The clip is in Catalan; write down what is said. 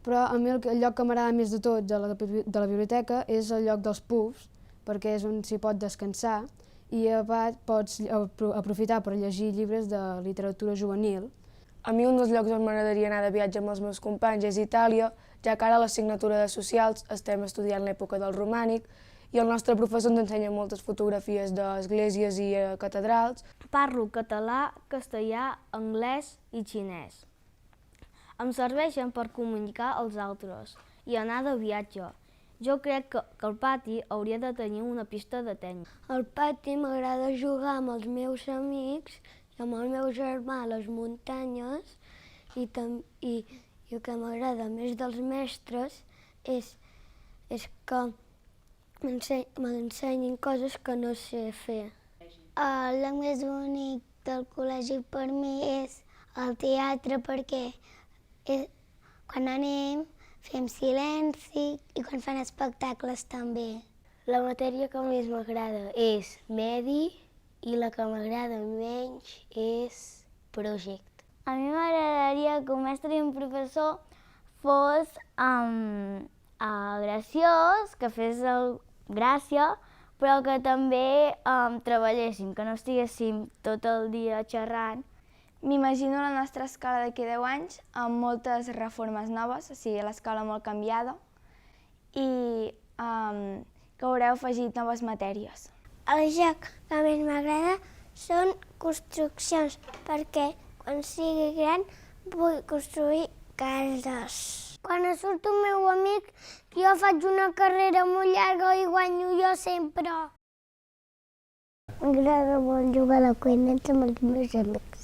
Però a mi el lloc que m'agrada més de tots de la biblioteca és el lloc dels pubs, perquè és on s'hi pot descansar i a part pots aprofitar per llegir llibres de literatura juvenil. A mi un dels llocs on m'agradaria anar de viatge amb els meus companys és Itàlia, ja que ara a l'assignatura de Socials estem estudiant l'època del romànic i el nostre professor ens ensenya moltes fotografies d'esglésies i catedrals. Parlo català, castellà, anglès i xinès. Em serveixen per comunicar als altres i anar de viatge. Jo crec que el pati hauria de tenir una pista de tenis. Al pati m'agrada jugar amb els meus amics i amb el meu germà a les muntanyes i el que m'agrada més dels mestres és que m'ensenyin coses que no sé fer. El lloc més bonic del col·legi per mi és el teatre perquè quan anem fem silenci i quan fan espectacles també. La matèria que més m'agrada és medi i la que m'agrada menys és projecte. A mi m'agradaria que un mestre i un professor fos graciós, que fes gràcia, però que també treballéssim, que no estiguéssim tot el dia xerrant. M'imagino la nostra escola d'aquí a 10 anys amb moltes reformes noves, o sigui, l'escola molt canviada, i que haureu afegit noves matèries. El joc que més m'agrada són construccions, perquè quan sigui gran vull construir cases. Quan surt un meu amic, jo faig una carrera molt llarga i guanyo jo sempre. M'agrada molt jugar a la cuineta amb els meus amics.